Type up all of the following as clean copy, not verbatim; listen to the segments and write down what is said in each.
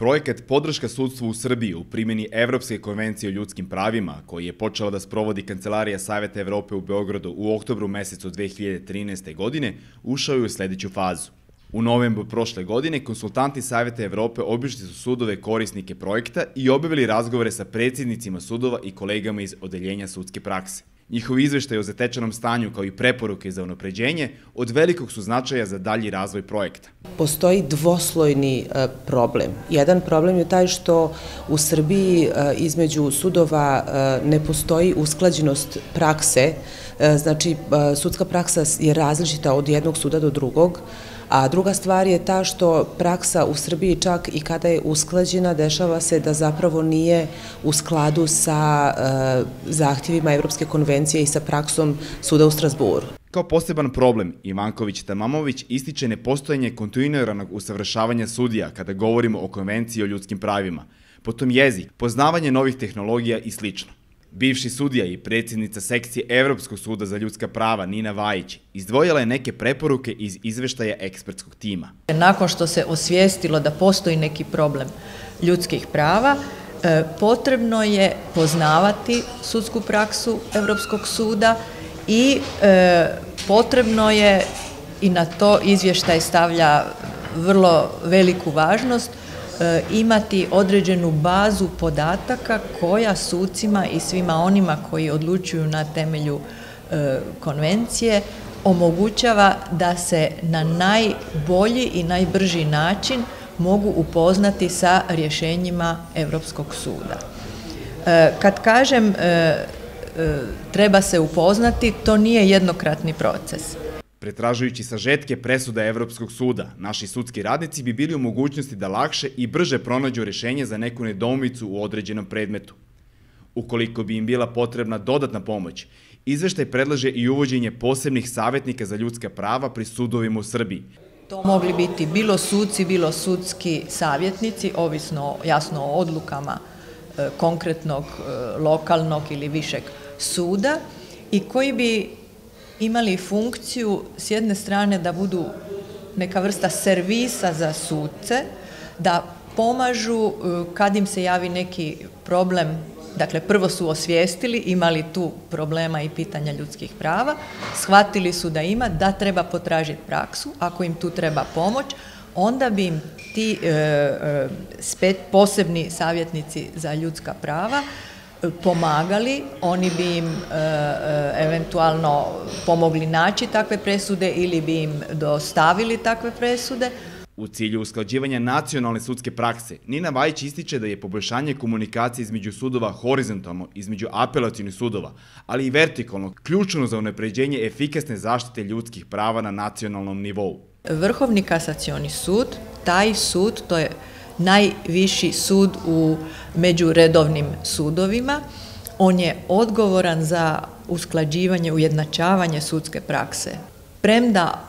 Projekat Podrška sudstvu u Srbiji u primjeni Evropske konvencije o ljudskim pravima, koji je počela da sprovodi Kancelarija Saveta Evrope u Beogradu u oktobru mesecu 2013. godine, ušao je u sledeću fazu. U novembru prošle godine konsultanti Saveta Evrope obišli su sudove korisnike projekta i obavili razgovore sa predsjednicima sudova i kolegama iz odeljenja sudske prakse. Njihovi izveštaj o zatečenom stanju kao i preporuke za unapređenje od velikog su značaja za dalji razvoj projekta. Postoji dvoslojni problem. Jedan problem je taj što u Srbiji između sudova ne postoji usklađenost prakse, znači sudska praksa je različita od jednog suda do drugog, a druga stvar je ta što praksa u Srbiji čak i kada je usklađena, dešava se da zapravo nije u skladu sa zahtjevima Evropske konvencije i sa praksom suda u Strazburu. Kao poseban problem, Ivanković-Tamamović ističe nepostojanje kontinuiranog usavršavanja sudija kada govorimo o konvenciji o ljudskim pravima, potom jezik, poznavanje novih tehnologija i sl. Bivši sudija i predsjednica sekcije Evropskog suda za ljudska prava Nina Vajić izdvojila je neke preporuke iz izveštaja ekspertskog tima. Nakon što se osvijestilo da postoji neki problem ljudskih prava, potrebno je poznavati sudsku praksu Evropskog suda i potrebno je, i na to izvještaj stavlja vrlo veliku važnost, imati određenu bazu podataka koja sucima i svima onima koji odlučuju na temelju konvencije omogućava da se na najbolji i najbrži način mogu upoznati sa rješenjima Evropskog suda. Kad kažem treba se upoznati, to nije jednokratni proces. Pretražujući sažetke presuda Evropskog suda, naši sudski radnici bi bili u mogućnosti da lakše i brže pronađu rješenje za neku nedoumicu u određenom predmetu. Ukoliko bi im bila potrebna dodatna pomoć, izveštaj predlaže i uvođenje posebnih savjetnika za ljudska prava pri sudovima u Srbiji. To mogli biti bilo suci, bilo sudski savjetnici, ovisno jasno o odlukama konkretnog, lokalnog ili višeg suda, i koji bi imali funkciju s jedne strane da budu neka vrsta servisa za suce, da pomažu kad im se javi neki problem. Dakle, prvo su osvijestili, imali tu problema i pitanja ljudskih prava, shvatili su da ima, da treba potražiti praksu, ako im tu treba pomoć, onda bi im ti posebni savjetnici za ljudska prava pomagali, oni bi im eventualno pomogli naći takve presude ili bi im dostavili takve presude. U cilju usklađivanja nacionalne sudske prakse, Nina Vajić ističe da je poboljšanje komunikacije između sudova horizontalno, između apelacionih sudova, ali i vertikalno, ključno za unapređenje efikasne zaštite ljudskih prava na nacionalnom nivou. Vrhovni kasacioni sud, taj sud, to je najviši sud u međuredovnim sudovima, on je odgovoran za usklađivanje, ujednačavanje sudske prakse. Premda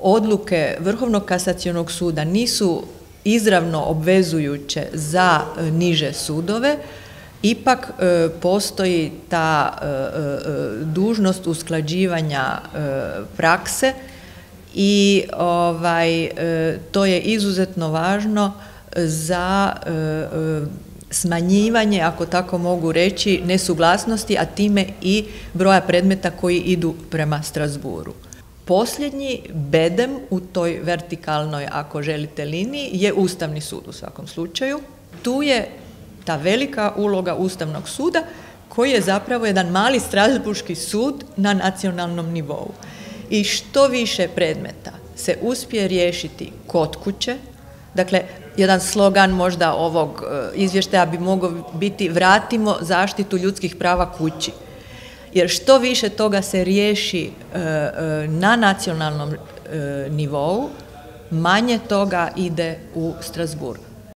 odluke Vrhovnog kasacionog suda nisu izravno obvezujuće za niže sudove, ipak postoji ta dužnost usklađivanja prakse i to je izuzetno važno za smanjivanje, ako tako mogu reći, nesuglasnosti, a time i broja predmeta koji idu prema Strazburu. Posljednji bedem u toj vertikalnoj, ako želite, liniji je Ustavni sud u svakom slučaju. Tu je ta velika uloga Ustavnog suda, koji je zapravo jedan mali strasburški sud na nacionalnom nivou. I što više predmeta se uspije riješiti kod kuće, dakle, jedan slogan možda ovog izvještaja bi mogao biti vratimo zaštitu ljudskih prava kući. Jer što više toga se riješi na nacionalnom nivou, manje toga ide u Strazbur.